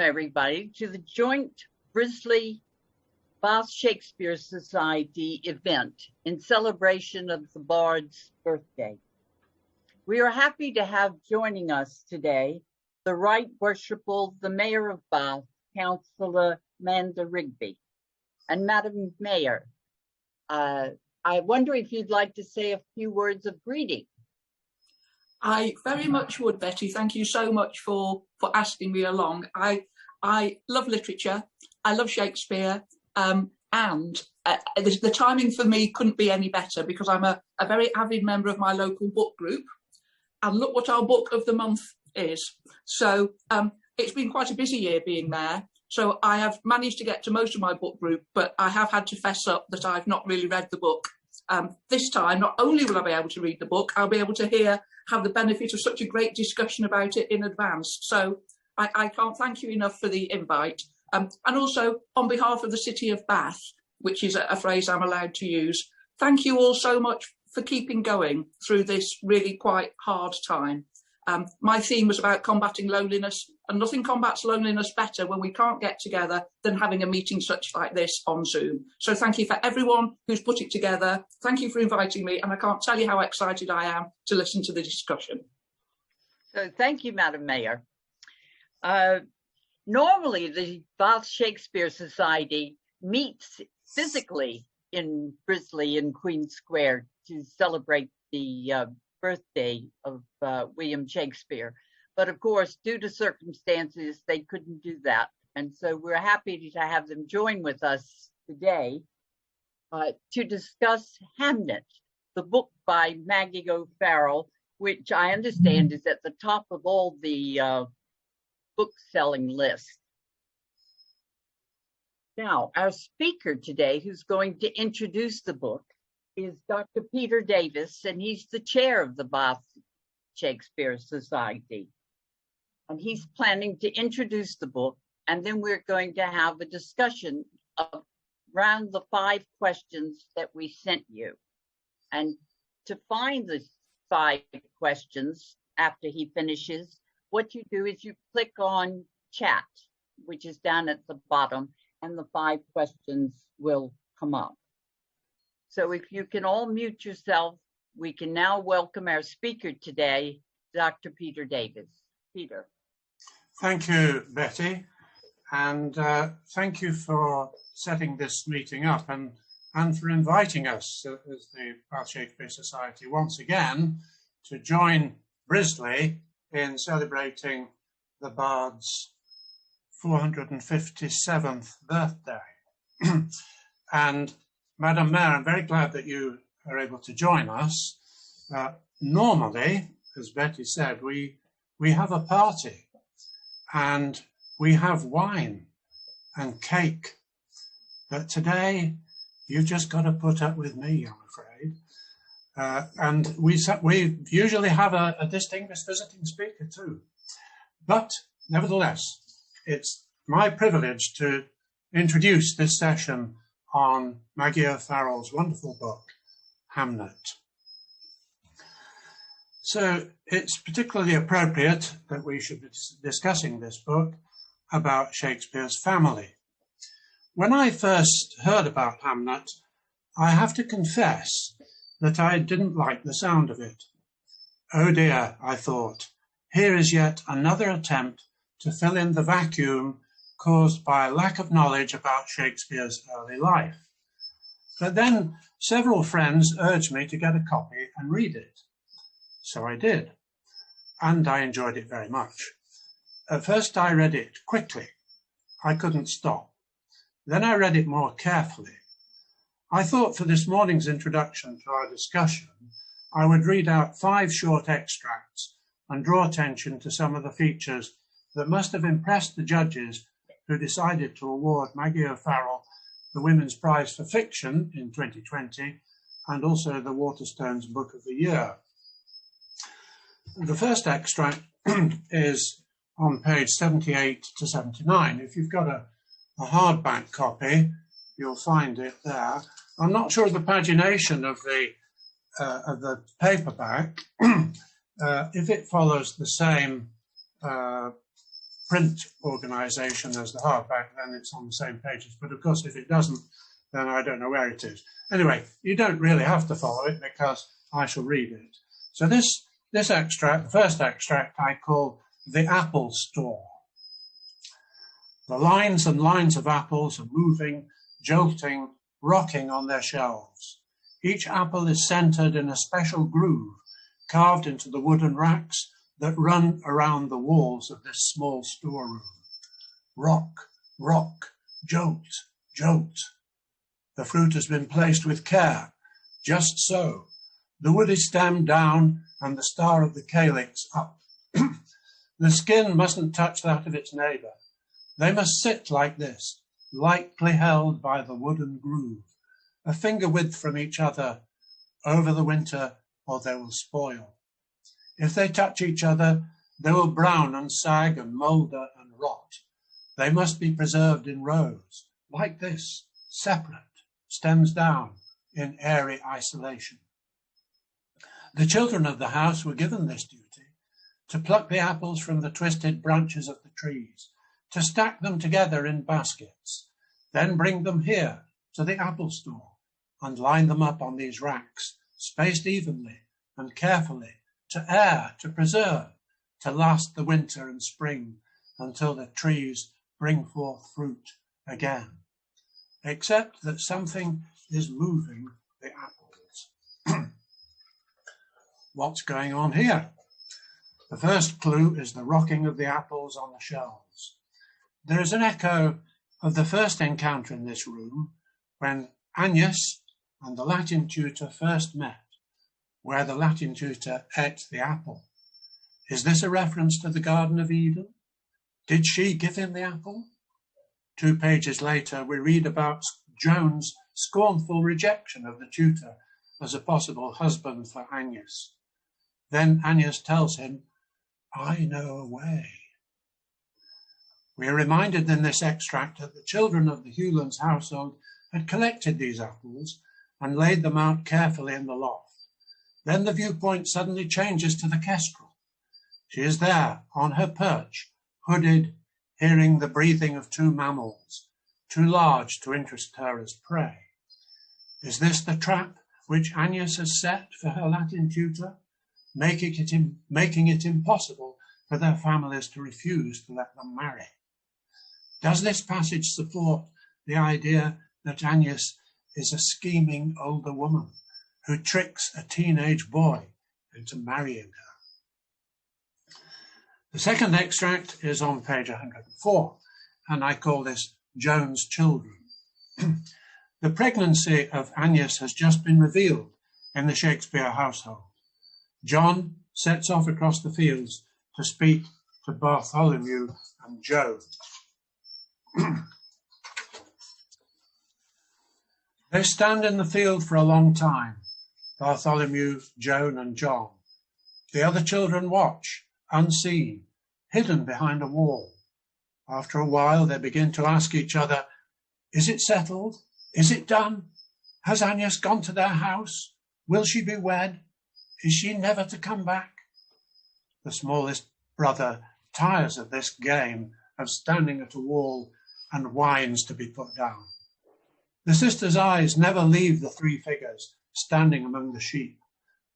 everybody, to the joint BRLSI Bath Shakespeare Society event in celebration of the Bard's birthday. We are happy to have joining us today the Right Worshipful, the Mayor of Bath, Councillor Amanda Rigby. And Madam Mayor, I wonder if you'd like to say a few words of greeting. I very much would, Betty. Thank you so much for asking me along. I love literature. I love Shakespeare. And the timing for me couldn't be any better because I'm a very avid member of my local book group. And look what our book of the month is. So it's been quite a busy year being mayor. So I have managed to get to most of my book group, but I have had to fess up that I've not really read the book. This time, not only will I be able to read the book, I'll be able to have the benefit of such a great discussion about it in advance. So I can't thank you enough for the invite. And also, on behalf of the City of Bath, which is a phrase I'm allowed to use, thank you all so much for keeping going through this really quite hard time. My theme was about combating loneliness, and nothing combats loneliness better when we can't get together than having a meeting such like this on Zoom. So thank you for everyone who's put it together. Thank you for inviting me, and I can't tell you how excited I am to listen to the discussion. So thank you, Madam Mayor. Normally, the Bath Shakespeare Society meets physically in BRLSI in Queen Square to celebrate the birthday of William Shakespeare. But of course, due to circumstances, they couldn't do that. And so we're happy to have them join with us today to discuss Hamnet, the book by Maggie O'Farrell, which I understand is at the top of all the book-selling lists. Now, our speaker today, who's going to introduce the book, is Dr. Peter Davies, and he's the chair of the Bath Shakespeare Society. And he's planning to introduce the book, and then we're going to have a discussion around the 5 questions that we sent you. And to find the 5 questions after he finishes, what you do is you click on chat, which is down at the bottom, and the 5 questions will come up. So if you can all mute yourself, we can now welcome our speaker today, Dr. Peter Davies. Peter. Thank you, Betty, and thank you for setting this meeting up and for inviting us as the Bath Shakespeare Society once again to join BRLSI in celebrating the Bard's 457th birthday. And Madam Mayor, I'm very glad that you are able to join us. Normally, as Betty said, we have a party and we have wine and cake. But today, you've just got to put up with me, I'm afraid. And we usually have a distinguished visiting speaker too. But nevertheless, it's my privilege to introduce this session on Maggie O'Farrell's wonderful book, Hamnet. So it's particularly appropriate that we should be discussing this book about Shakespeare's family. When I first heard about Hamnet, I have to confess that I didn't like the sound of it. Oh dear, I thought, here is yet another attempt to fill in the vacuum caused by a lack of knowledge about Shakespeare's early life. But then several friends urged me to get a copy and read it. So I did, and I enjoyed it very much. At first I read it quickly. I couldn't stop. Then I read it more carefully. I thought for this morning's introduction to our discussion, I would read out 5 short extracts and draw attention to some of the features that must have impressed the judges who decided to award Maggie O'Farrell the Women's Prize for Fiction in 2020 and also the Waterstones Book of the Year. The first extract is on page 78 to 79. If you've got a hardback copy, you'll find it there. I'm not sure of the pagination of the paperback. If it follows the same print organisation as the hardback, then it's on the same pages. But of course, if it doesn't, then I don't know where it is. Anyway, you don't really have to follow it because I shall read it. So this extract, the first extract, I call The Apple Store. The lines and lines of apples are moving, jolting, rocking on their shelves. Each apple is centred in a special groove carved into the wooden racks that run around the walls of this small storeroom. Rock, rock, jolt, jolt. The fruit has been placed with care, just so. The woody stem down and the star of the calyx up. The skin mustn't touch that of its neighbour. They must sit like this, lightly held by the wooden groove, a finger width from each other over the winter, or they will spoil. If they touch each other, they will brown and sag and moulder and rot. They must be preserved in rows, like this, separate, stems down, in airy isolation. The children of the house were given this duty, to pluck the apples from the twisted branches of the trees, to stack them together in baskets, then bring them here to the apple store and line them up on these racks, spaced evenly and carefully, to air, to preserve, to last the winter and spring until the trees bring forth fruit again. Except that something is moving the apples. What's going on here? The first clue is the rocking of the apples on the shelves. There is an echo of the first encounter in this room when Agnes and the Latin tutor first met, where the Latin tutor ate the apple. Is this a reference to the Garden of Eden? Did she give him the apple? 2 pages later, we read about Joan's scornful rejection of the tutor as a possible husband for Agnes. Then Agnes tells him, I know a way. We are reminded in this extract that the children of the Hewlands household had collected these apples and laid them out carefully in the loft. Then the viewpoint suddenly changes to the kestrel. She is there on her perch, hooded, hearing the breathing of 2 mammals, too large to interest her as prey. Is this the trap which Agnes has set for her Latin tutor, making it impossible for their families to refuse to let them marry? Does this passage support the idea that Agnes is a scheming older woman who tricks a teenage boy into marrying her? The second extract is on page 104, and I call this Joan's Children. The pregnancy of Agnes has just been revealed in the Shakespeare household. John sets off across the fields to speak to Bartholomew and Joan. They stand in the field for a long time, Bartholomew, Joan and John. The other children watch, unseen, hidden behind a wall. After a while, they begin to ask each other, is it settled? Is it done? Has Agnes gone to their house? Will she be wed? Is she never to come back? The smallest brother tires of this game of standing at a wall and whines to be put down. The sister's eyes never leave the 3 figures standing among the sheep.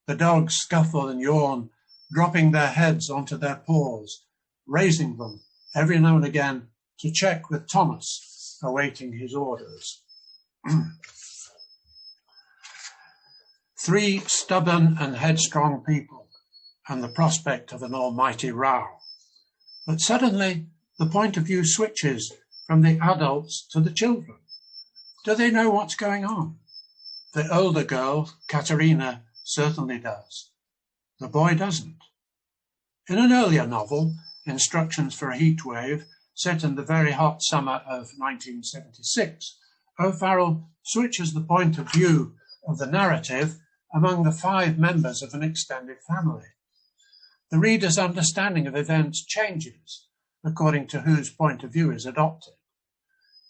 The dogs scuffle and yawn, dropping their heads onto their paws, raising them every now and again to check with Thomas, awaiting his orders. 3 stubborn and headstrong people, and the prospect of an almighty row. But suddenly, the point of view switches from the adults to the children. Do they know what's going on? The older girl, Katerina, certainly does. The boy doesn't. In an earlier novel, Instructions for a Heatwave, set in the very hot summer of 1976, O'Farrell switches the point of view of the narrative among the 5 members of an extended family. The reader's understanding of events changes according to whose point of view is adopted.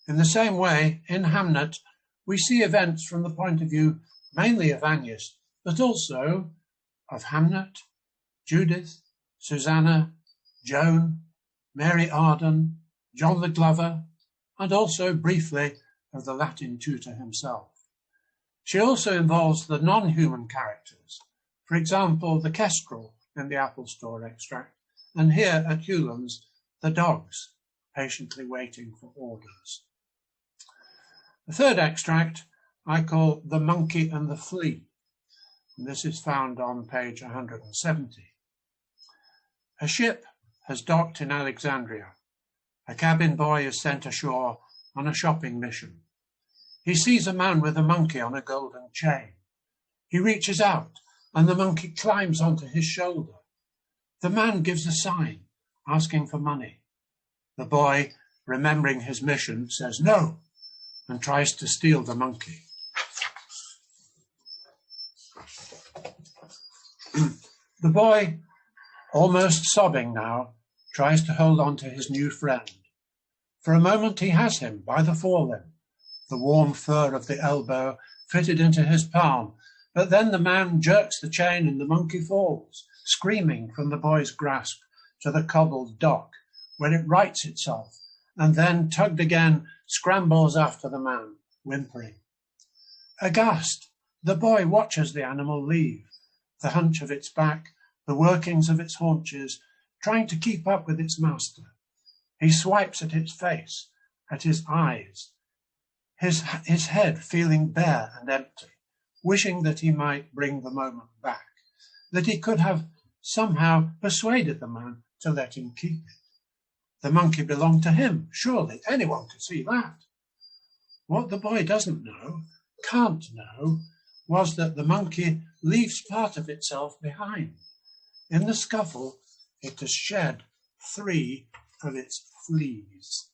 In the same way, in Hamnet, we see events from the point of view mainly of Agnes, but also of Hamnet, Judith, Susanna, Joan, Mary Arden, John the Glover, and also briefly of the Latin tutor himself. She also involves the non-human characters, for example, the kestrel in the Apple Store extract, and here at Hewlands, the dogs patiently waiting for orders. The third extract I call The Monkey and the Flea, and this is found on page 170. A ship has docked in Alexandria. A cabin boy is sent ashore on a shopping mission. He sees a man with a monkey on a golden chain. He reaches out and the monkey climbs onto his shoulder. The man gives a sign, asking for money. The boy, remembering his mission, says no and tries to steal the monkey. The boy, almost sobbing now, tries to hold on to his new friend. For a moment he has him by the forelimb, the warm fur of the elbow fitted into his palm, but then the man jerks the chain and the monkey falls, screaming from the boy's grasp to the cobbled dock, where it rights itself, and then, tugged again, scrambles after the man, whimpering. Aghast, the boy watches the animal leave, the hunch of its back, the workings of its haunches, trying to keep up with its master. He swipes at its face, at his eyes, his head feeling bare and empty, wishing that he might bring the moment back, that he could have somehow persuaded the man to let him keep it. The monkey belonged to him, surely, anyone could see that. What the boy doesn't know, can't know, was that the monkey leaves part of itself behind. In the scuffle, it has shed 3 of its fleas.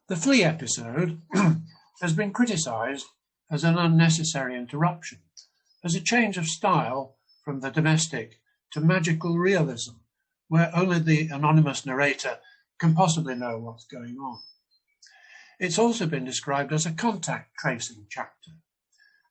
The flea episode has been criticised as an unnecessary interruption, as a change of style from the domestic to magical realism, where only the anonymous narrator can possibly know what's going on. It's also been described as a contact tracing chapter,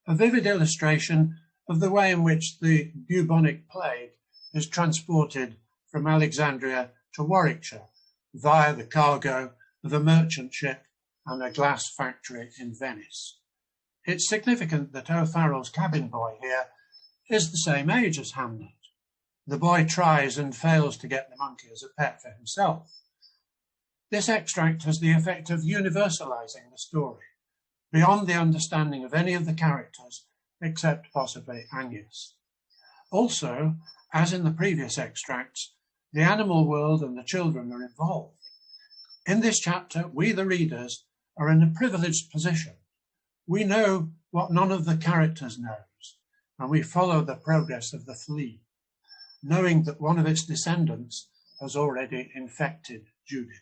a vivid illustration of the way in which the bubonic plague is transported from Alexandria to Warwickshire via the cargo of a merchant ship and a glass factory in Venice. It's significant that O'Farrell's cabin boy here is the same age as Hamlet. The boy tries and fails to get the monkey as a pet for himself. This extract has the effect of universalizing the story, beyond the understanding of any of the characters, except possibly Agnes. Also, as in the previous extracts, the animal world and the children are involved. In this chapter, we, the readers, are in a privileged position. We know what none of the characters knows, and we follow the progress of the flea, knowing that one of its descendants has already infected Judith.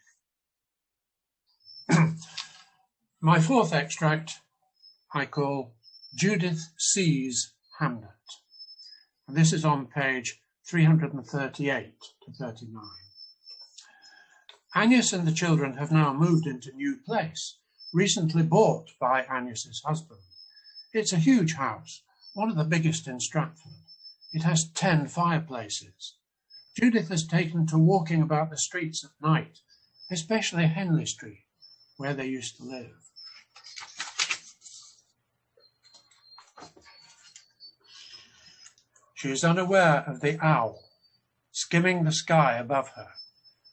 My fourth extract I call Judith Sees Hamnet, and this is on page 338 to 39. Agnes and the children have now moved into a new place, recently bought by Agnes's husband. It's a huge house, one of the biggest in Stratford. It has 10 fireplaces. Judith has taken to walking about the streets at night, especially Henley Street, where they used to live. She is unaware of the owl skimming the sky above her.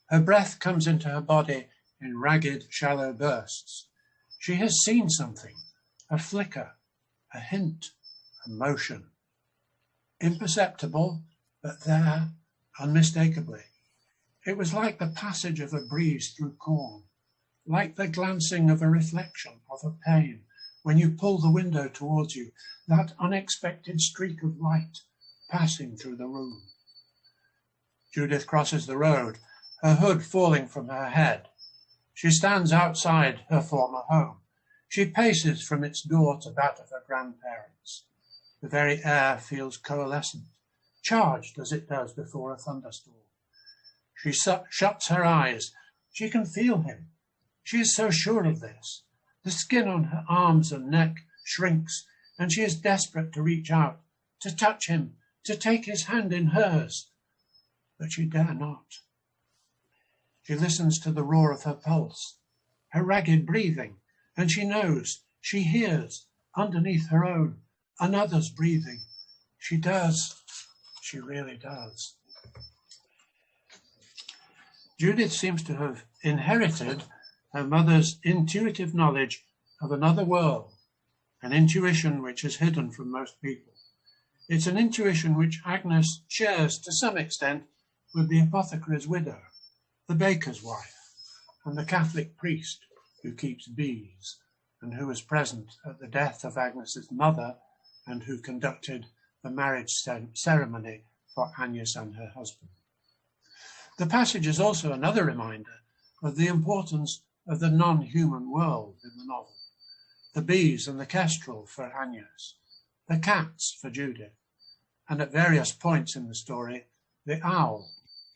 Her breath comes into her body in ragged, shallow bursts. She has seen something, a flicker, a hint, a motion. Imperceptible, but there, unmistakably. It was like the passage of a breeze through corn, like the glancing of a reflection of a pane when you pull the window towards you, that unexpected streak of light passing through the room. Judith crosses the road, her hood falling from her head. She stands outside her former home. She paces from its door to that of her grandparents. The very air feels coalescent, charged as it does before a thunderstorm. She shuts her eyes. She can feel him. She is so sure of this. The skin on her arms and neck shrinks, and she is desperate to reach out, to touch him, to take his hand in hers. but she dare not. She listens to the roar of her pulse, her ragged breathing, and she knows, she hears, underneath her own, another's breathing. She does. She really does. Judith seems to have inherited her mother's intuitive knowledge of another world, an intuition which is hidden from most people. It's an intuition which Agnes shares to some extent with the apothecary's widow, the baker's wife, and the Catholic priest who keeps bees and who was present at the death of Agnes's mother and who conducted the marriage ceremony for Agnes and her husband. The passage is also another reminder of the importance of the non-human world in the novel. The bees and the kestrel for Agnes, the cats for Judith, and at various points in the story, the owl,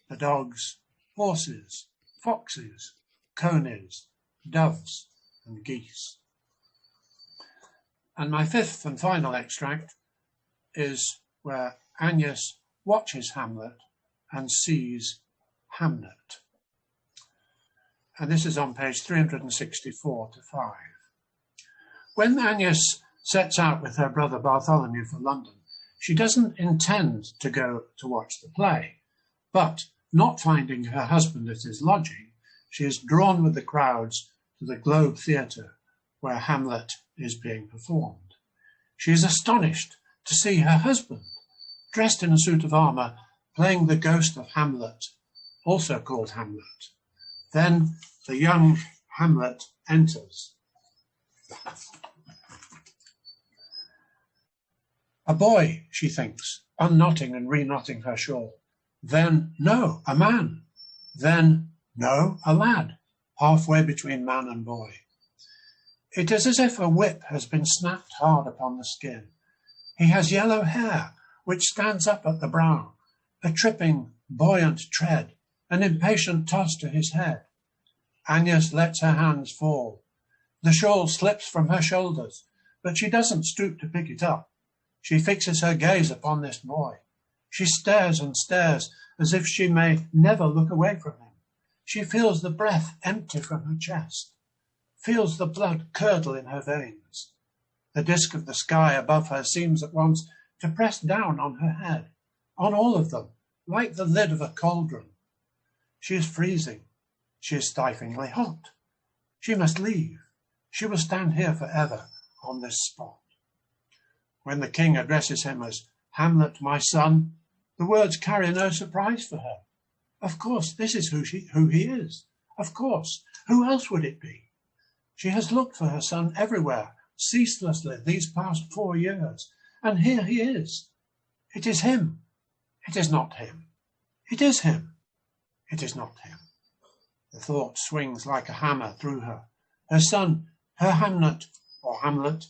the dogs, horses, foxes, conies, doves, and geese. And my fifth and final extract is where Agnes watches Hamlet and sees Hamnet. And this is on page 364 to 5. When Agnes sets out with her brother Bartholomew for London, she doesn't intend to go to watch the play, but not finding her husband at his lodging, she is drawn with the crowds to the Globe Theatre where Hamlet is being performed. She is astonished to see her husband, dressed in a suit of armour, playing the ghost of Hamlet, also called Hamlet. Then the young Hamlet enters. A boy, she thinks, unknotting and reknotting her shawl. Then, no, a man. Then, no, a lad, halfway between man and boy. It is as if a whip has been snapped hard upon the skin. He has yellow hair, which stands up at the brow, a tripping, buoyant tread, an impatient toss to his head. Agnes lets her hands fall. The shawl slips from her shoulders, but she doesn't stoop to pick it up. She fixes her gaze upon this boy. She stares and stares as if she may never look away from him. She feels the breath empty from her chest, feels the blood curdle in her veins. The disk of the sky above her seems at once to press down on her head, on all of them, like the lid of a cauldron. She is freezing. She is stiflingly hot. She must leave. She will stand here forever on this spot. When the king addresses him as Hamlet, my son, the words carry no surprise for her. Of course, this is who he is. Of course, who else would it be? She has looked for her son everywhere, ceaselessly, these past 4 years, and here he is. It is him. It is not him. It is him. It is not him. The thought swings like a hammer through her. Her son, her Hamnet, or Hamlet,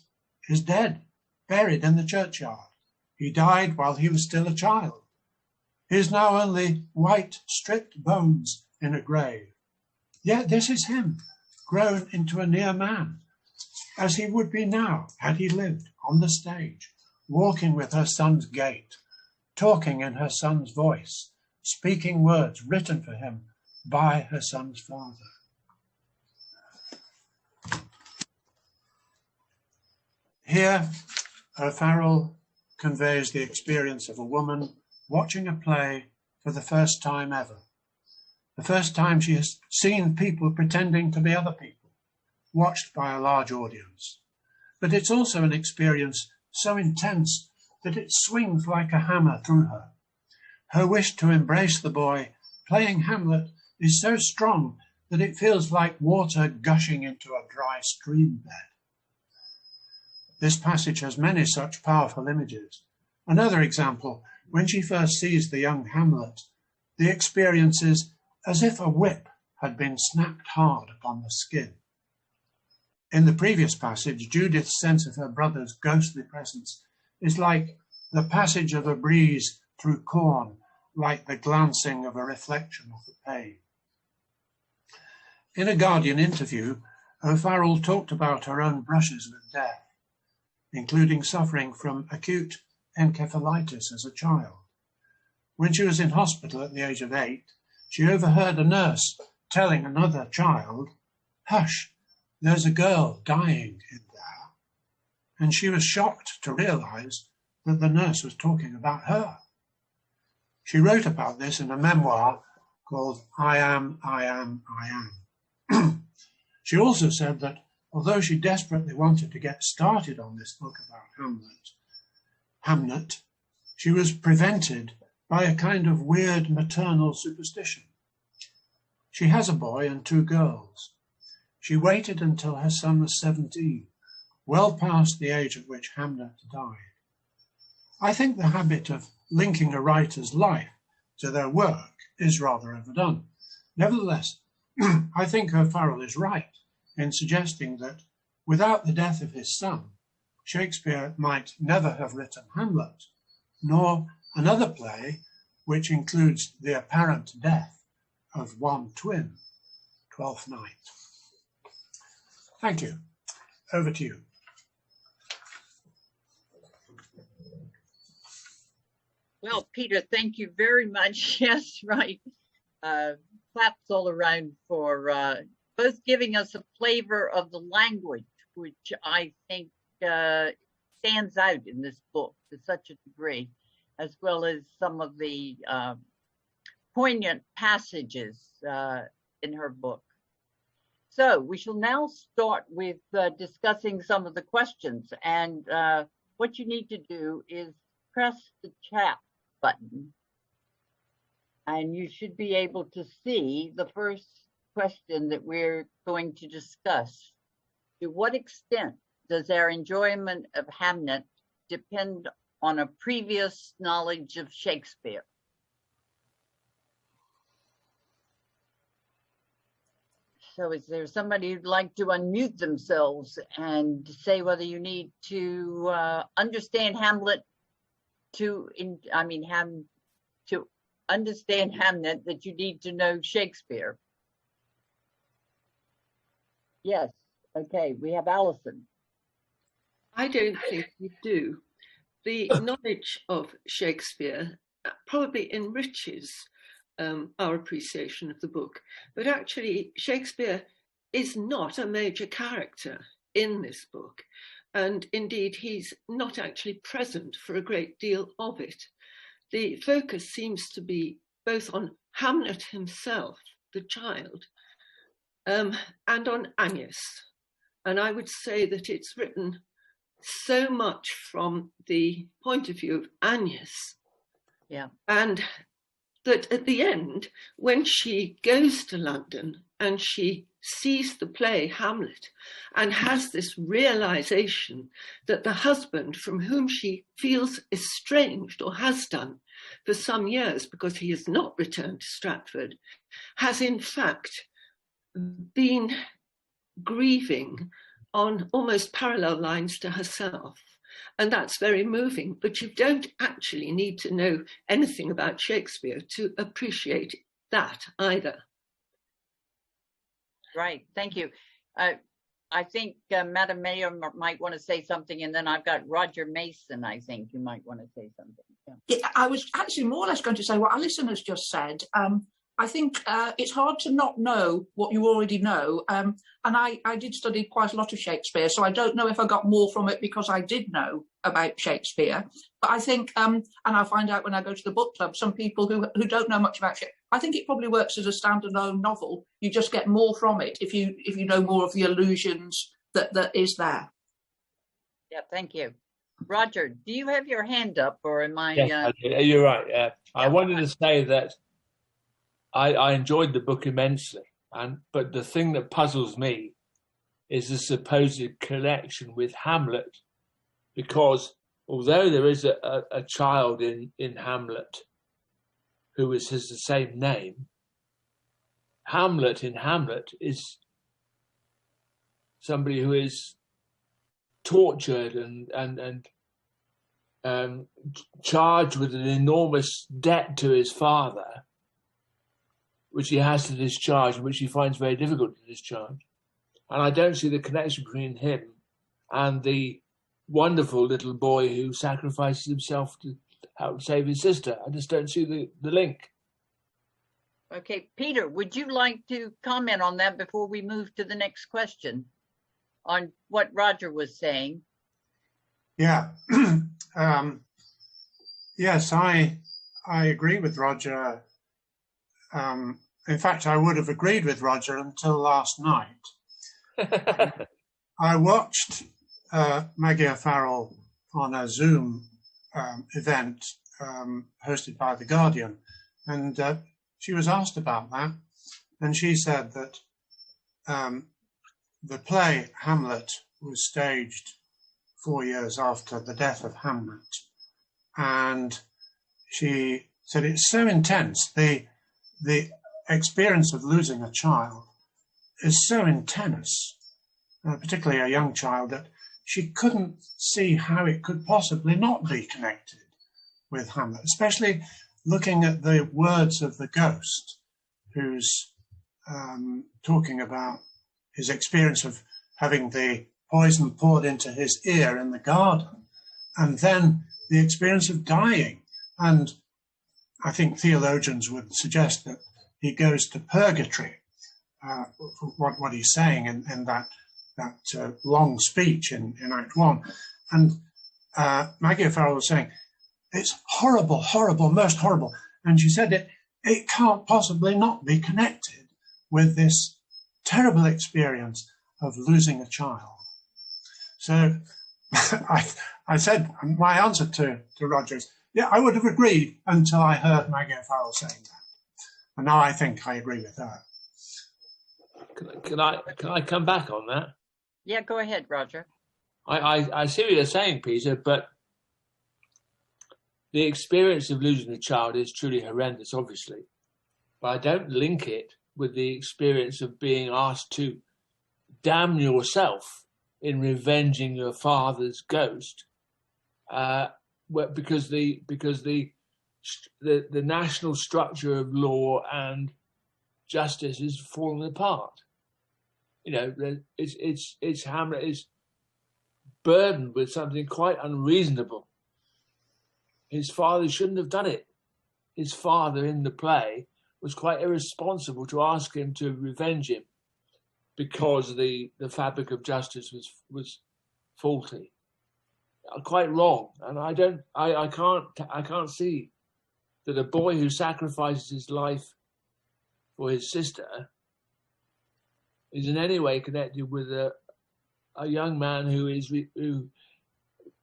is dead, buried in the churchyard. He died while he was still a child. He is now only white, stripped bones in a grave. Yet this is him, grown into a near man, as he would be now had he lived on the stage, walking with her son's gait, talking in her son's voice, speaking words written for him by her son's father. Here, O'Farrell conveys the experience of a woman watching a play for the first time ever. The first time she has seen people pretending to be other people, watched by a large audience. But it's also an experience so intense that it swings like a hammer through her. Her wish to embrace the boy playing Hamlet is so strong that it feels like water gushing into a dry stream bed. This passage has many such powerful images. Another example, when she first sees the young Hamlet, the experience is as if a whip had been snapped hard upon the skin. In the previous passage, Judith's sense of her brother's ghostly presence is like the passage of a breeze through corn, like the glancing of a reflection off a pane. In a Guardian interview, O'Farrell talked about her own brushes with death, including suffering from acute encephalitis as a child. when she was in hospital at the age of 8, she overheard a nurse telling another child, "Hush, there's a girl dying in there." And she was shocked to realise that the nurse was talking about her. She wrote about this in a memoir called I Am, I Am, I Am. She also said that although she desperately wanted to get started on this book about Hamnet, she was prevented by a kind of weird maternal superstition. She has a boy and 2 girls. She waited until her son was 17, well past the age at which Hamlet died. I think the habit of linking a writer's life to their work is rather overdone. Nevertheless, I think O'Farrell is right in suggesting that without the death of his son, Shakespeare might never have written Hamlet, nor another play which includes the apparent death of one twin, Twelfth Night. Thank you. Over to you. Well, Peter, thank you very much. Yes, right. Claps all around for both giving us a flavor of the language, which I think stands out in this book to such a degree, as well as some of the poignant passages in her book. So we shall now start with discussing some of the questions. And what you need to do is press the chat button. And you should be able to see the first question that we're going to discuss. To what extent does our enjoyment of Hamnet depend on a previous knowledge of Shakespeare? So is there somebody who'd like to unmute themselves and say whether you need to understand Hamlet to understand Hamnet that you need to know Shakespeare? Yes. Okay, we have Alison. I don't think we do. The knowledge of Shakespeare probably enriches our appreciation of the book, but actually Shakespeare is not a major character in this book, and indeed he's not actually present for a great deal of it. The focus seems to be both on Hamlet himself, the child, and on Agnes. And I would say that it's written so much from the point of view of Agnes. Yeah. And that at the end, when she goes to London and she sees the play Hamlet and has this realization that the husband from whom she feels estranged, or has done for some years because he has not returned to Stratford, has in fact been grieving on almost parallel lines to herself. And that's very moving, but you don't actually need to know anything about Shakespeare to appreciate that either. Right, thank you. I think Madam Mayor might want to say something, and then I've got Roger Mason, I think you might want to say something. Yeah, I was actually more or less going to say what Alison has just said. I think it's hard to not know what you already know. And I did study quite a lot of Shakespeare, so I don't know if I got more from it because I did know about Shakespeare. But I think, and I'll find out when I go to the book club, some people who don't know much about Shakespeare, I think it probably works as a standalone novel. You just get more from it if you know more of the allusions that is there. Yeah, thank you. Roger, do you have your hand up, or am I? Yes, you're right. I wanted to say that I enjoyed the book immensely, but the thing that puzzles me is the supposed connection with Hamlet, because although there is a child in Hamlet who has the same name, Hamlet in Hamlet is somebody who is tortured and charged with an enormous debt to his father, which he has to discharge, and which he finds very difficult to discharge. And I don't see the connection between him and the wonderful little boy who sacrifices himself to help save his sister. I just don't see the link. Okay, Peter, would you like to comment on that before we move to the next question on what Roger was saying? Yeah. Yes, I agree with Roger. In fact, I would have agreed with Roger until last night. I watched Maggie O'Farrell on a Zoom event hosted by The Guardian, and she was asked about that, and she said that the play Hamlet was staged 4 years after the death of Hamlet, and she said it's so intense. The experience of losing a child is so intense, particularly a young child, that she couldn't see how it could possibly not be connected with Hamlet, especially looking at the words of the ghost, who's talking about his experience of having the poison poured into his ear in the garden, and then the experience of dying. And I think theologians would suggest that he goes to purgatory, what he's saying in that long speech in Act 1. And Maggie O'Farrell was saying, it's horrible, horrible, most horrible. And she said it can't possibly not be connected with this terrible experience of losing a child. So I said, my answer to Roger is, yeah, I would have agreed until I heard Maggie O'Farrell saying that. And now I think I agree with her. Can I come back on that? Yeah, go ahead, Roger. I see what you're saying, Peter, but the experience of losing a child is truly horrendous, obviously. But I don't link it with the experience of being asked to damn yourself in revenging your father's ghost, because the national structure of law and justice is falling apart. You know, it's Hamlet is burdened with something quite unreasonable. His father shouldn't have done it. His father in the play was quite irresponsible to ask him to revenge him because the fabric of justice was faulty. Quite wrong. And I can't see that a boy who sacrifices his life for his sister is in any way connected with a young man who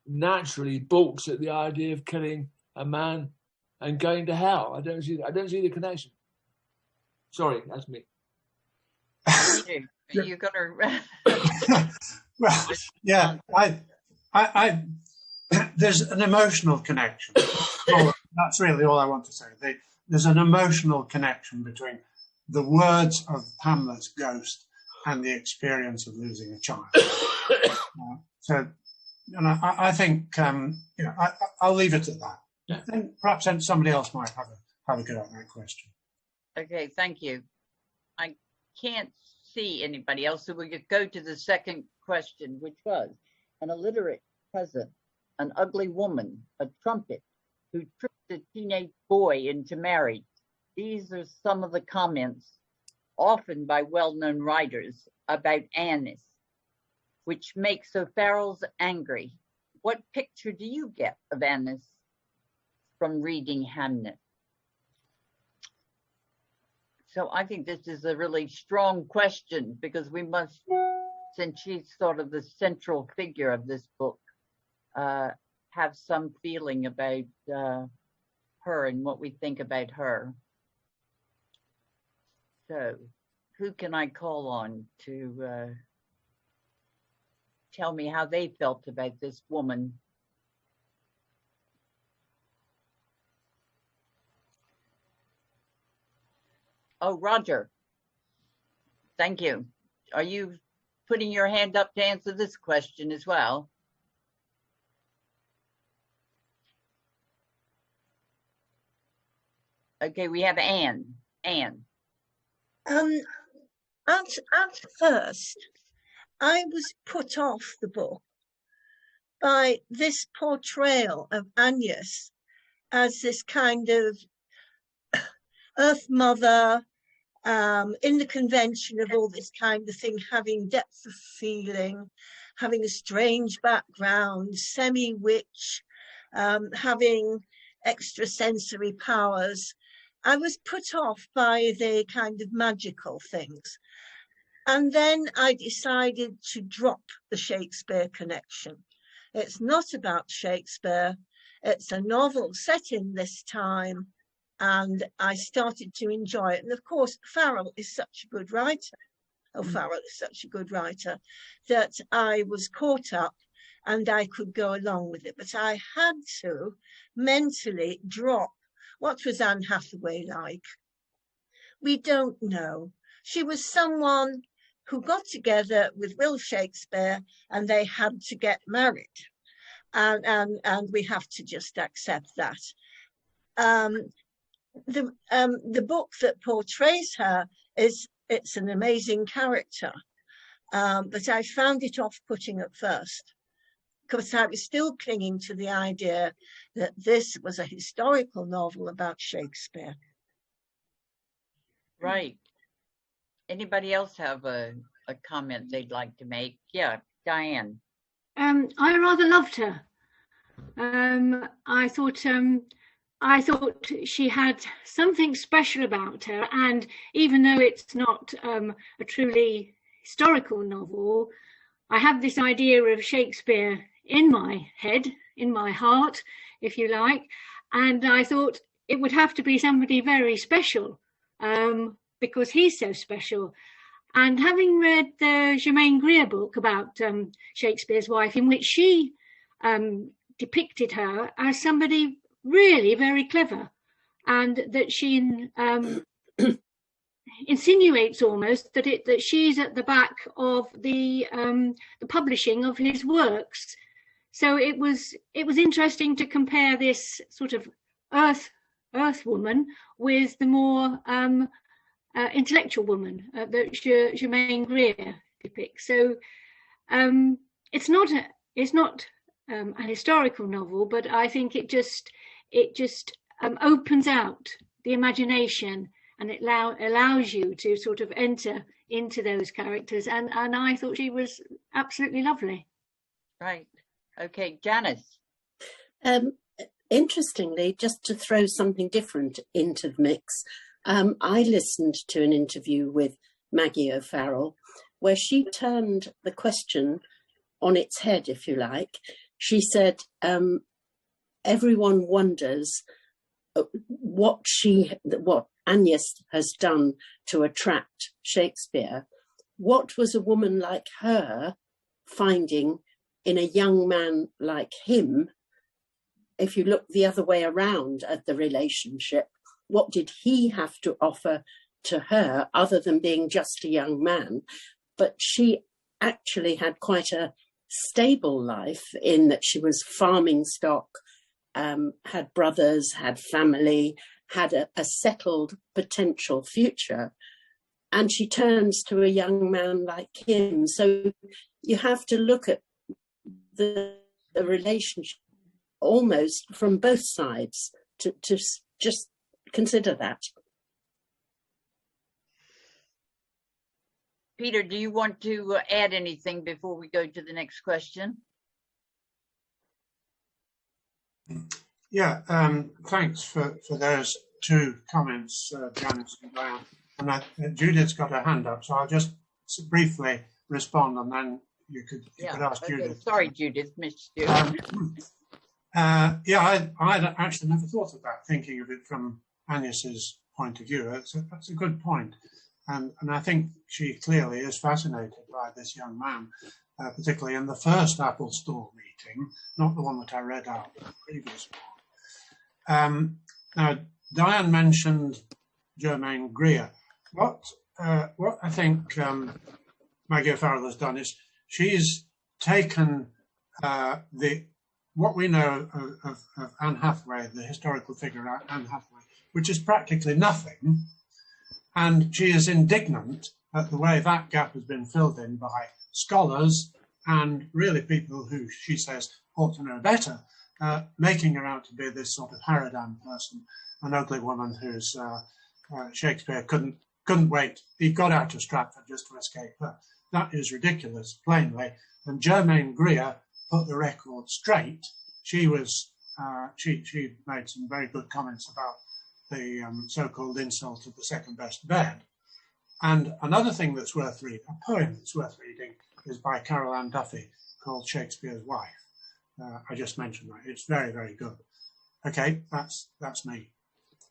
naturally balks at the idea of killing a man and going to hell. I don't see the connection. Sorry, that's me. You're gonna. Well, yeah, I there's an emotional connection. That's really all I want to say. There's an emotional connection between the words of Hamlet's ghost and the experience of losing a child. So, and I think I'll leave it at that. Yeah. And perhaps then somebody else might have a go at that question. Okay, thank you. I can't see anybody else, so we could go to the second question, which was an illiterate peasant, an ugly woman, a trumpet, who tricked a teenage boy into marriage. These are some of the comments, often by well-known writers, about Annis, which makes O'Farrell's angry. What picture do you get of Annis from reading Hamnet? So I think this is a really strong question, because we must, since she's sort of the central figure of this book, have some feeling about her and what we think about her. So who can I call on to tell me how they felt about this woman? Oh, Roger. Thank you. Are you putting your hand up to answer this question as well? Okay, we have Anne. Anne. At first, I was put off the book by this portrayal of Agnes as this kind of Earth Mother, in the convention of all this kind of thing, having depth of feeling, having a strange background, semi-witch, having extrasensory powers. I was put off by the kind of magical things. And then I decided to drop the Shakespeare connection. It's not about Shakespeare. It's a novel set in this time. And I started to enjoy it. And of course, Farrell is such a good writer. O'Farrell is such a good writer that I was caught up and I could go along with it. But I had to mentally drop. What was Anne Hathaway like? We don't know. She was someone who got together with Will Shakespeare and they had to get married. And we have to just accept that. The book that portrays her it's an amazing character, but I found it off-putting at first because I was still clinging to the idea that this was a historical novel about Shakespeare. Right. Anybody else have a comment they'd like to make? Yeah, Diane. I rather loved her. I thought she had something special about her, and even though it's not a truly historical novel, I have this idea of Shakespeare in my head, in my heart, if you like, and I thought it would have to be somebody very special because he's so special. And having read the Germaine Greer book about Shakespeare's wife, in which she depicted her as somebody really very clever, and that she insinuates almost that she's at the back of the publishing of his works. So it was interesting to compare this sort of earth woman with the more intellectual woman that Germaine Greer depicts. So it's not a historical novel, but I think it just opens out the imagination, and it allows you to sort of enter into those characters. And I thought she was absolutely lovely. Right. Okay, Janice. Interestingly, just to throw something different into the mix, I listened to an interview with Maggie O'Farrell where she turned the question on its head, if you like. She said, everyone wonders what Agnes has done to attract Shakespeare. What was a woman like her finding in a young man like him? If you look the other way around at the relationship, what did he have to offer to her other than being just a young man? But she actually had quite a stable life in that she was farming stock, had brothers, had family, had a settled potential future. And she turns to a young man like him. So you have to look at the relationship almost from both sides to just consider that. Peter, do you want to add anything before we go to the next question? Yeah, thanks for those two comments, Janice and Diane. And Judith's got her hand up, so I'll just briefly respond, and then you could ask Judith. Sorry, Judith, missed you. Yeah, I'd actually never thought of that, thinking of it from Agnes's point of view. That's a good point. And I think she clearly is fascinated by this young man, particularly in the first Apple Store meeting, not the one that I read out, but the previous one. Now, Diane mentioned Germaine Greer. What I think Maggie O'Farrell has done is she's taken what we know of Anne Hathaway, the historical figure Anne Hathaway, which is practically nothing, and she is indignant at the way that gap has been filled in by scholars and really people who she says ought to know better making her out to be this sort of harridan person, an ugly woman who's Shakespeare couldn't wait. He got out of Stratford just to escape her. That is ridiculous, plainly. And Germaine Greer put the record straight. She was she made some very good comments about the so-called insult of the second best bed. And another thing that's worth reading, a poem that's worth reading, is by Carol Ann Duffy called Shakespeare's Wife. I just mentioned that. It's very, very good. Okay, that's me.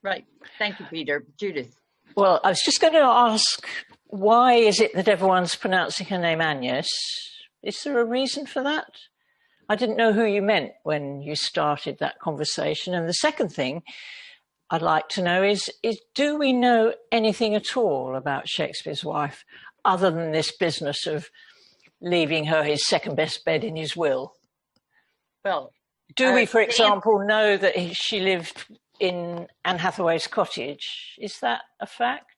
Right. Thank you, Peter. Judith. Well, I was just going to ask, why is it that everyone's pronouncing her name Agnes? Is there a reason for that? I didn't know who you meant when you started that conversation. And the second thing I'd like to know is do we know anything at all about Shakespeare's wife, other than this business of leaving her his second best bed in his will? Well, do we, for example, know that she lived in Anne Hathaway's cottage? Is that a fact?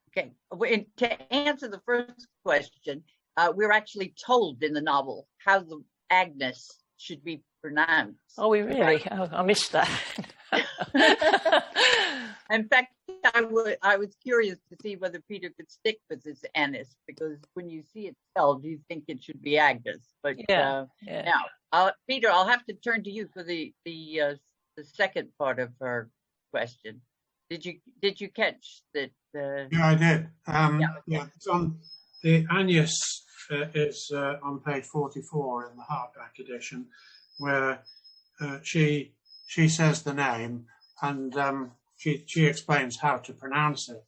Okay. To answer the first question, we're actually told in the novel how the Agnes should be pronounced. Oh, we really? Oh, I missed that. In fact, I was curious to see whether Peter could stick with this Annis, because when you see it spelled, you think it should be Agnes. But yeah. Now, Peter, I'll have to turn to you for the second part of her question. Did you catch that? Yeah, I did. Yeah, it's on the Agnes is on page 44 in the hardback edition, where she says the name and she explains how to pronounce it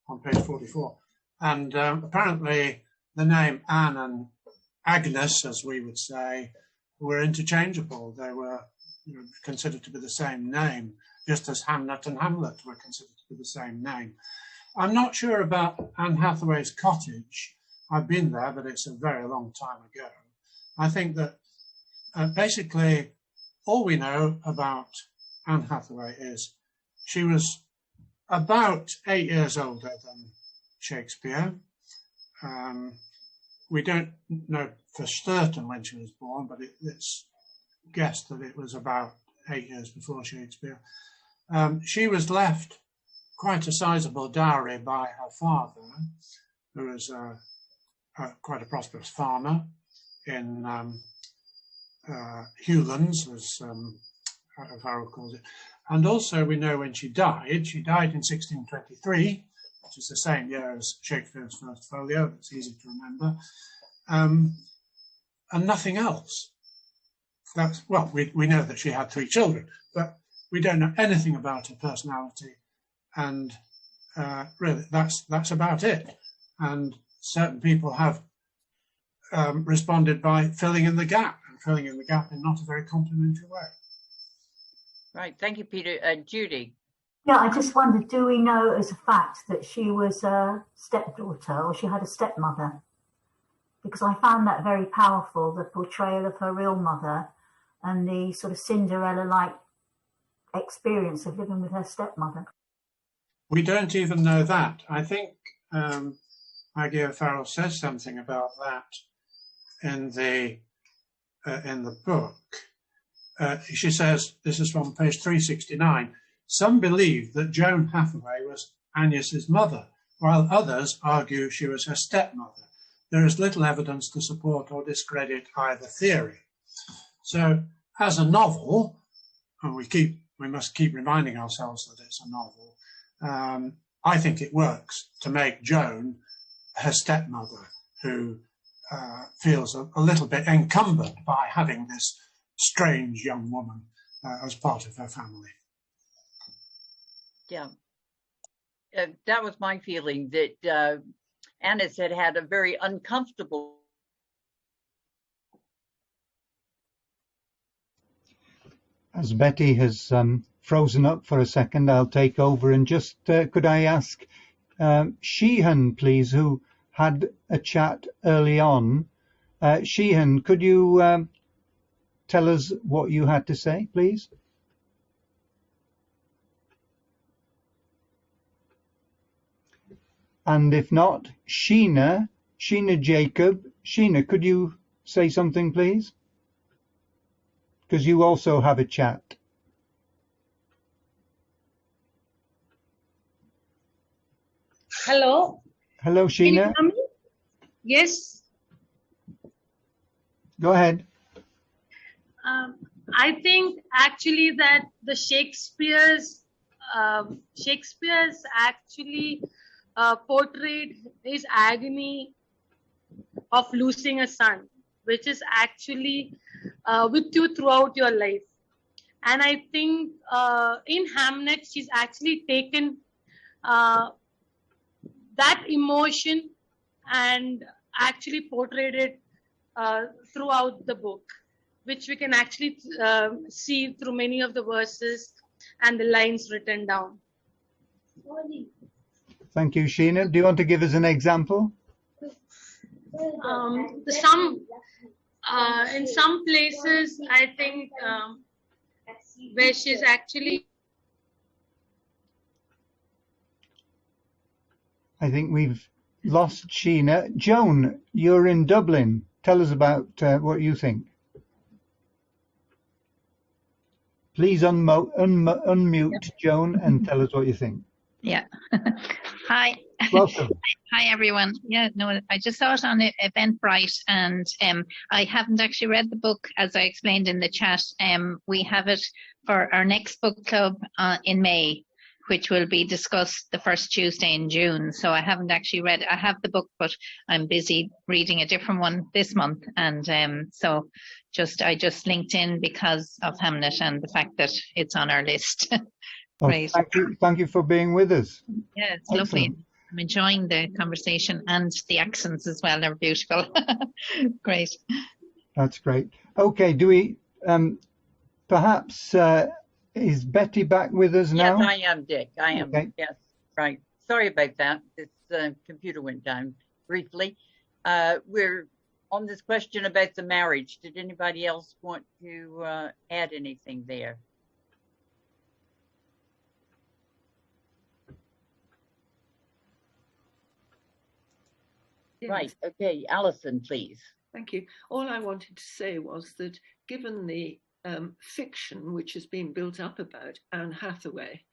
on page 44. And apparently the name Anne and Agnes, as we would say, were interchangeable. They were considered to be the same name, just as Hamnet and Hamlet were considered to be the same name. I'm not sure about Anne Hathaway's cottage. I've been there, but it's a very long time ago. I think that basically all we know about Anne Hathaway is she was about 8 years older than Shakespeare. We don't know for certain when she was born, but it's guessed that it was about 8 years before Shakespeare. She was left quite a sizable dowry by her father, who was quite a prosperous farmer in Hewlands, as O'Farrell calls it. And also we know when she died in 1623, which is the same year as Shakespeare's first folio. It's easy to remember. And nothing else. We know that she had 3 children, but we don't know anything about her personality. And really, that's about it. And certain people have responded by filling in the gap, and filling in the gap in not a very complimentary way. Right. Thank you, Peter. Judy. Yeah, I just wondered, do we know as a fact that she was a stepdaughter or she had a stepmother? Because I found that very powerful, the portrayal of her real mother and the sort of Cinderella-like experience of living with her stepmother. We don't even know that. I think Maggie O'Farrell says something about that in the book. She says, this is from page 369, some believe that Joan Hathaway was Agnes's mother, while others argue she was her stepmother. There is little evidence to support or discredit either theory. So, as a novel, and we must keep reminding ourselves that it's a novel, I think it works to make Joan her stepmother, who feels a little bit encumbered by having this strange young woman as part of her family. Yeah, that was my feeling, that Annis had a very uncomfortable. As Betty has frozen up for a second, I'll take over and just could I ask Sheehan, please, who had a chat early on. Sheehan, could you tell us what you had to say, please? And if not, Sheena Jacob. Sheena, could you say something, please? because you also have a chat. Hello. Hello, Can you Sheena. hear me? Yes. Go ahead. I think actually that the Shakespeare's actually portrayed his agony of losing a son, which is actually with you throughout your life. And I think in Hamnet, she's actually taken that emotion and actually portrayed it throughout the book, which we can actually see through many of the verses and the lines written down. Thank you, Sheena. Do you want to give us an example? In some places, I think where she's actually. I think we've lost Sheena. Joan, you're in Dublin. Tell us about what you think. Please unmute Joan and tell us what you think. Yeah. Hi. Welcome. Hi, everyone. Yeah, no, I just saw it on Eventbrite, and I haven't actually read the book, as I explained in the chat. We have it for our next book club in May, which will be discussed the first Tuesday in June. So I haven't actually read it. I have the book, but I'm busy reading a different one this month. And so I just linked in because of Hamnet and the fact that it's on our list. Great. Thank you for being with us. Yeah, it's lovely. I'm enjoying the conversation, and the accents as well. They're beautiful. Great. That's great. Okay, do we perhaps is Betty back with us now? Yes, I am, Dick. I am. Okay. Yes, right. Sorry about that. This computer went down briefly. We're on this question about the marriage. Did anybody else want to add anything there? Yes. Right. Okay, Alison, please. Thank you. All I wanted to say was that given the fiction which has been built up about Anne Hathaway,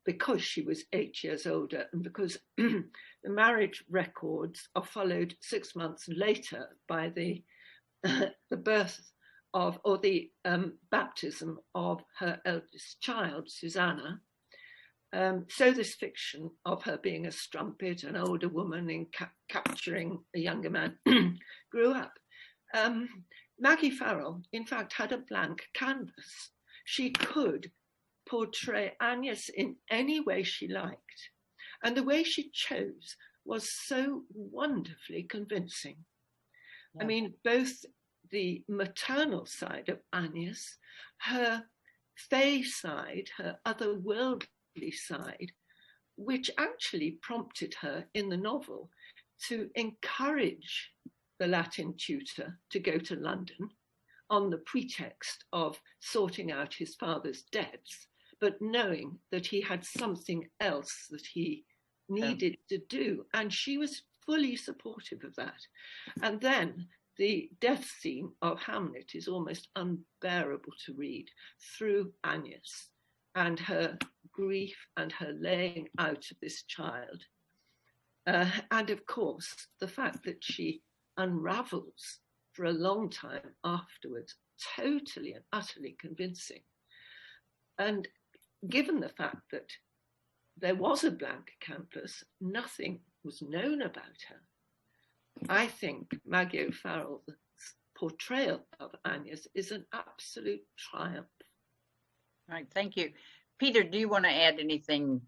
because she was 8 years older and because the marriage records are followed 6 months later by the birth of, or the baptism of her eldest child, Susanna. So this fiction of her being a strumpet, an older woman in capturing a younger man grew up. Maggie O'Farrell, in fact, had a blank canvas. She could portray Agnes in any way she liked. And the way she chose was so wonderfully convincing. Yeah. I mean, both the maternal side of Agnes, her fey side, her otherworldly side, which actually prompted her in the novel to encourage the Latin tutor to go to London on the pretext of sorting out his father's debts, but knowing that he had something else that he needed to do. And she was fully supportive of that. And then the death scene of Hamlet is almost unbearable to read through Agnes and her grief and her laying out of this child. And of course, the fact that she unravels for a long time afterwards, totally and utterly convincing. And given the fact that there was a blank canvas, nothing was known about her, I think Maggie O'Farrell's portrayal of Agnes is an absolute triumph. Right, thank you. Peter, do you want to add anything?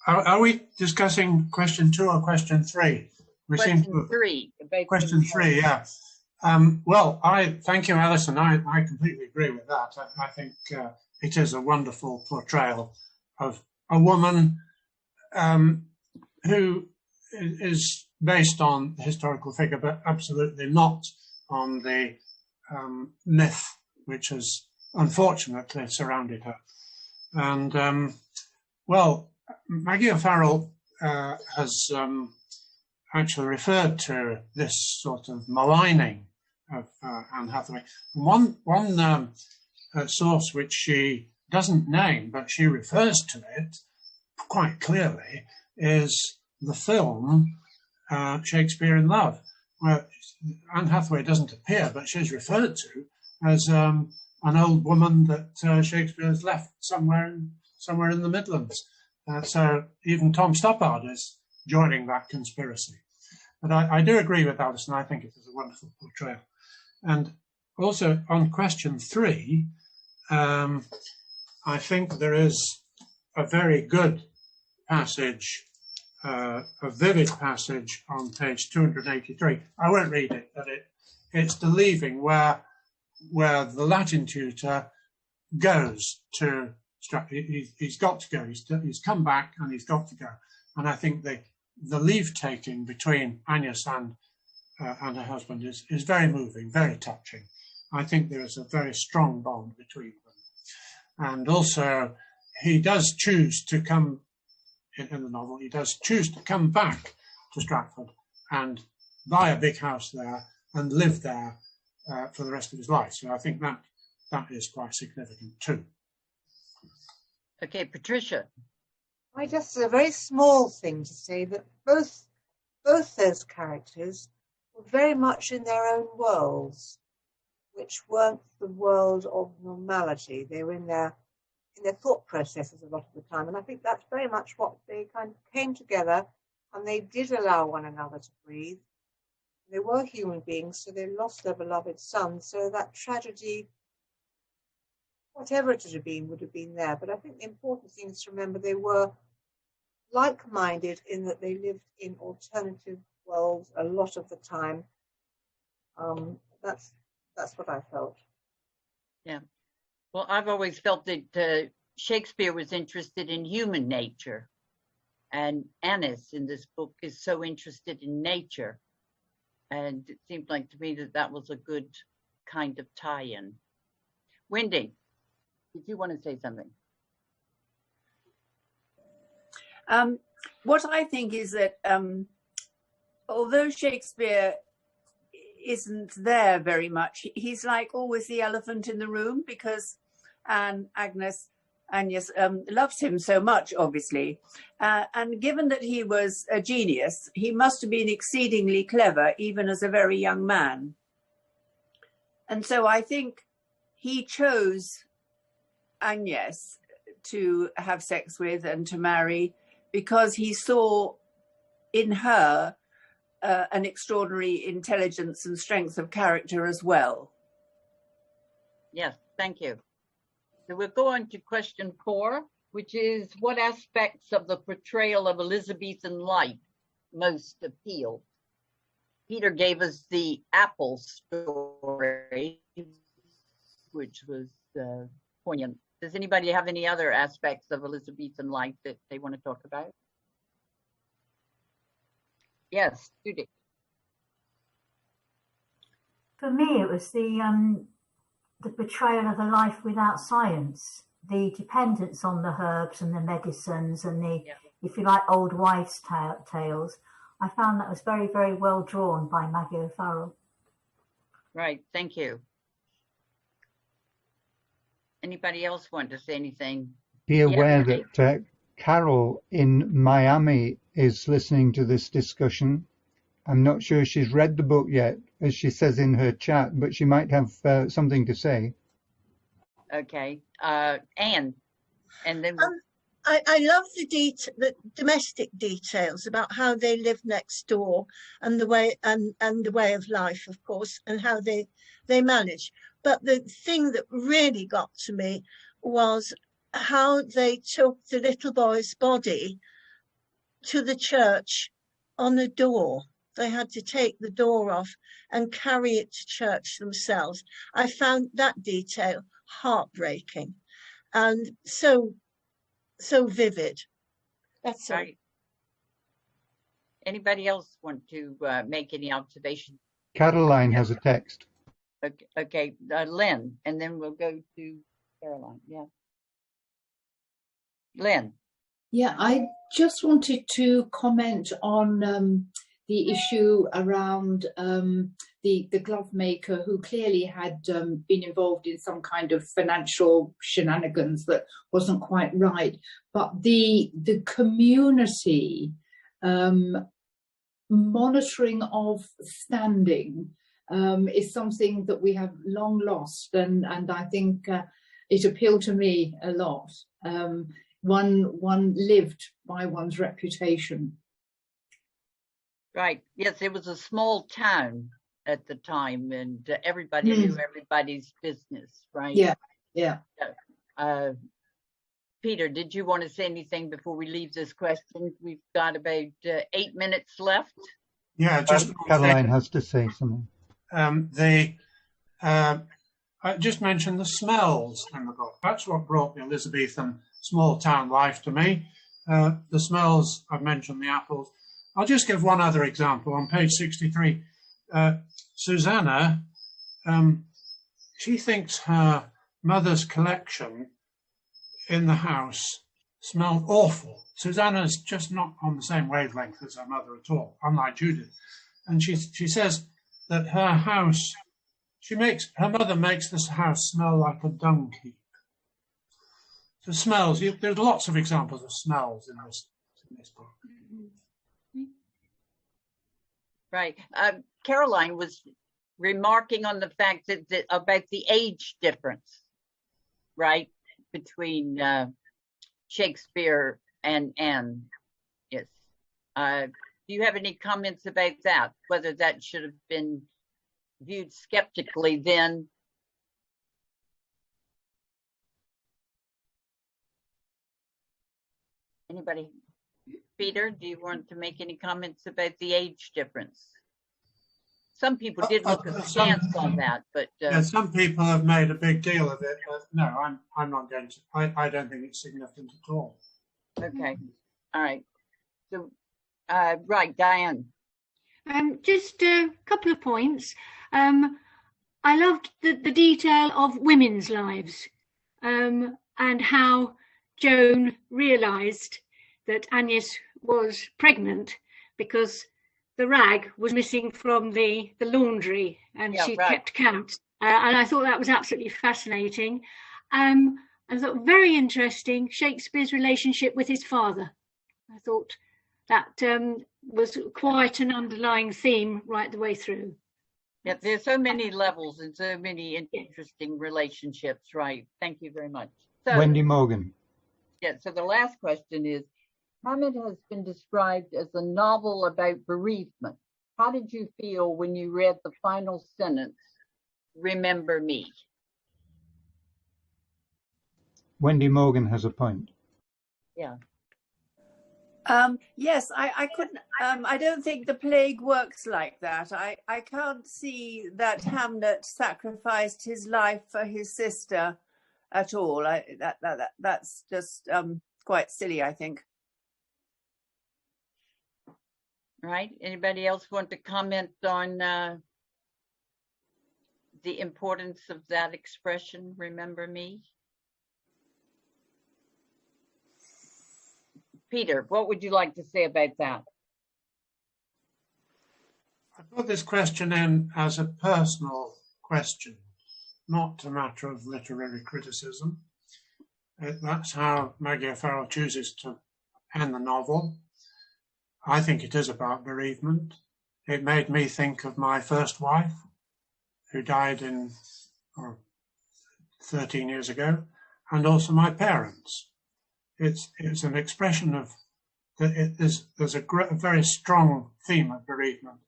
Are we discussing question 2 or question 3? Question 3. Question 3, yeah. Well, I thank you, Alison. I completely agree with that. I think it is a wonderful portrayal of a woman who is based on the historical figure, but absolutely not on the myth which has unfortunately surrounded her. And well, Maggie O'Farrell has actually referred to this sort of maligning of Anne Hathaway. One source which she doesn't name, but she refers to it quite clearly, is the film Shakespeare in Love, where Anne Hathaway doesn't appear, but she's referred to as an old woman that Shakespeare has left somewhere in the Midlands. So even Tom Stoppard is joining that conspiracy. But I do agree with Alison. I think it is a wonderful portrayal. And also on question 3, I think there is a very good passage, a vivid passage on page 283. I won't read it, but it's the leaving where the Latin tutor goes to Stratford. He's got to go. He's come back and he's got to go. And I think the leave taking between Agnes and her husband is very moving, very touching. I think there is a very strong bond between them. And also, he does choose to come, in the novel, he does choose to come back to Stratford and buy a big house there and live there for the rest of his life. So I think that is quite significant too. Okay, Patricia. I just a very small thing to say that both those characters were very much in their own worlds, which weren't the world of normality. They were in their thought processes a lot of the time. And I think that's very much what they kind of came together, and they did allow one another to breathe. They were human beings, so they lost their beloved son. So that tragedy, whatever it would have been there. But I think the important thing is to remember they were like-minded in that they lived in alternative worlds a lot of the time. That's what I felt. Yeah. Well, I've always felt that Shakespeare was interested in human nature, and Annis in this book is so interested in nature. And it seemed like to me that was a good kind of tie-in. Wendy, did you want to say something? What I think is that although Shakespeare isn't there very much, he's like always the elephant in the room, because Agnes loves him so much, obviously. And given that he was a genius, he must have been exceedingly clever, even as a very young man. And so I think he chose Agnes to have sex with and to marry because he saw in her an extraordinary intelligence and strength of character as well. Yes, thank you. So we'll go on to question 4, which is what aspects of the portrayal of Elizabethan life most appeal? Peter gave us the apple story, which was poignant. Does anybody have any other aspects of Elizabethan life that they want to talk about? Yes, Judy. For me, it was the portrayal of a life without science, the dependence on the herbs and the medicines and the, if you like, old wives' tales. I found that was very, very well drawn by Maggie O'Farrell. Right, thank you. Anybody else want to say anything? Be aware that Carol in Miami is listening to this discussion. I'm not sure she's read the book yet, as she says in her chat, but she might have something to say. Okay, Anne, and then I love the domestic details about how they live next door and the way the way of life, of course, and how they manage. But the thing that really got to me was how they took the little boy's body to the church on a door. They had to take the door off and carry it to church themselves. I found that detail heartbreaking and so vivid. That's all. Right. Anybody else want to make any observations? Caroline has a text. Okay, Lynn, and then we'll go to Caroline. Yeah. Lynn. Yeah, I just wanted to comment on the issue around the glove maker who clearly had been involved in some kind of financial shenanigans that wasn't quite right. But the community monitoring of standing is something that we have long lost, and I think it appealed to me a lot. One lived by one's reputation. Right. Yes, it was a small town at the time, and everybody knew everybody's business, right? Yeah, yeah. Peter, did you want to say anything before we leave this question? We've got about 8 minutes left. Yeah, just Caroline has to say something. I just mentioned the smells in the book. That's what brought the Elizabethan small town life to me. The smells, I've mentioned the apples. I'll just give one other example. On page 63, Susanna, she thinks her mother's collection in the house smelled awful. Susanna's just not on the same wavelength as her mother at all, unlike Judith. And she says that her house, her mother makes this house smell like a dung heap. So smells, there's lots of examples of smells in this book. Right. Caroline was remarking on the fact that about the age difference, right, between Shakespeare and Anne. Yes. Do you have any comments about that? Whether that should have been viewed skeptically then? Anybody? Peter, do you want to make any comments about the age difference? Some people did look askance on that, but yeah, some people have made a big deal of it. But no, I'm not going to. I don't think it's significant at all. Okay, all right. So, right, Diane. Just a couple of points. I loved the detail of women's lives and how Joan realised that Agnes was pregnant because the rag was missing from the laundry, and she kept count. And I thought that was absolutely fascinating. I thought very interesting Shakespeare's relationship with his father. I thought that was quite an underlying theme right the way through. Yeah, there's so many levels and so many interesting relationships, right? Thank you very much. So, Wendy Morgan. Yeah, so the last question is, Hamlet has been described as a novel about bereavement. How did you feel when you read the final sentence, "Remember me"? Wendy Morgan has a point. Yeah. Yes, I couldn't. I don't think the plague works like that. I can't see that Hamlet sacrificed his life for his sister at all. That's just quite silly, I think. Right. Anybody else want to comment on the importance of that expression, "Remember me"? Peter, what would you like to say about that? I put this question in as a personal question, not a matter of literary criticism. That's how Maggie O'Farrell chooses to end the novel. I think it is about bereavement. It made me think of my first wife, who died 13 years ago, and also my parents. It's an expression of that. There's a very strong theme of bereavement,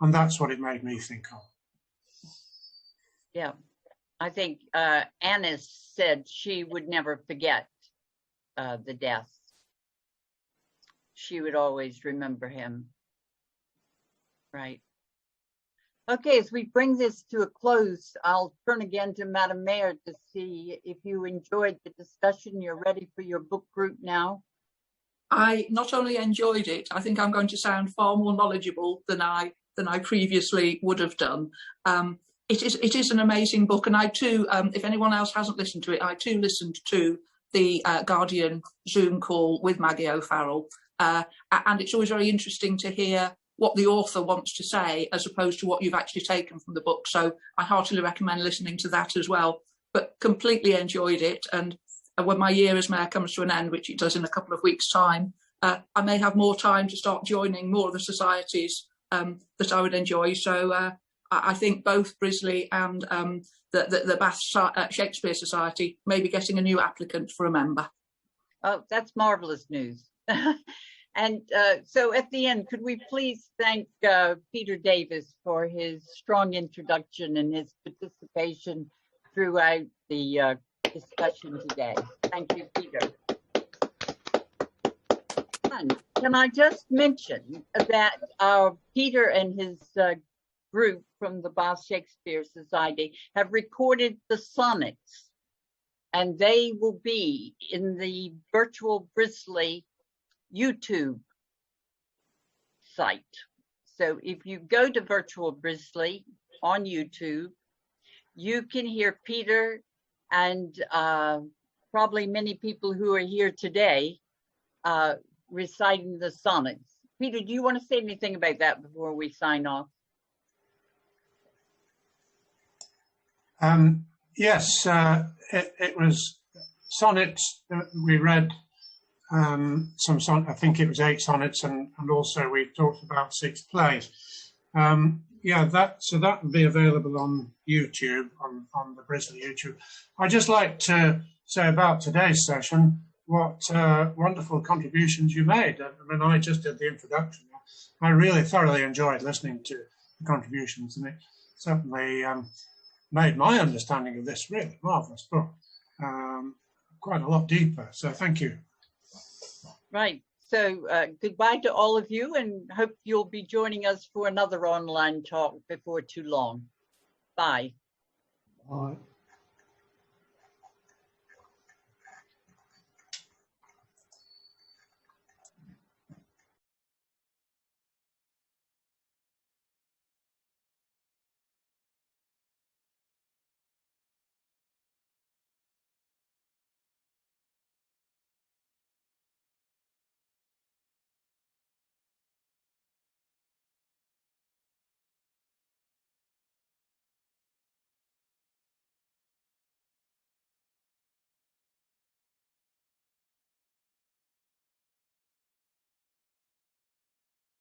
and that's what it made me think of. Yeah, I think Annis said she would never forget the death. She would always remember him. Right. Okay, as we bring this to a close, I'll turn again to Madam Mayor to see if you enjoyed the discussion. You're ready for your book group now. I not only enjoyed it, I think I'm going to sound far more knowledgeable than I previously would have done. It is an amazing book, and I too, if anyone else hasn't listened to it, I too listened to the Guardian Zoom call with Maggie O'Farrell, and it's always very interesting to hear what the author wants to say as opposed to what you've actually taken from the book. So I heartily recommend listening to that as well. But completely enjoyed it. And when my year as mayor comes to an end, which it does in a couple of weeks' time, I may have more time to start joining more of the societies that I would enjoy. So I think both BRLSI and the Bath Shakespeare Society may be getting a new applicant for a member. Oh, that's marvelous news. And so at the end, could we please thank Peter Davies for his strong introduction and his participation throughout the discussion today. Thank you, Peter. And can I just mention that Peter and his group from the Bath Shakespeare Society have recorded the sonnets, and they will be in the virtual BRLSI YouTube site. So if you go to virtual BRLSI on YouTube, you can hear Peter and probably many people who are here today reciting the sonnets. Peter, do you want to say anything about that before we sign off? Yes, it was sonnets that we read. I think it was 8 sonnets, and also we talked about 6 plays. Yeah, that will be available on YouTube, on the BRLSI YouTube. I'd just like to say about today's session what wonderful contributions you made. I mean, I just did the introduction. I really thoroughly enjoyed listening to the contributions, and it certainly made my understanding of this really marvellous book quite a lot deeper. So thank you. Right. So goodbye to all of you, and hope you'll be joining us for another online talk before too long. Bye. Bye.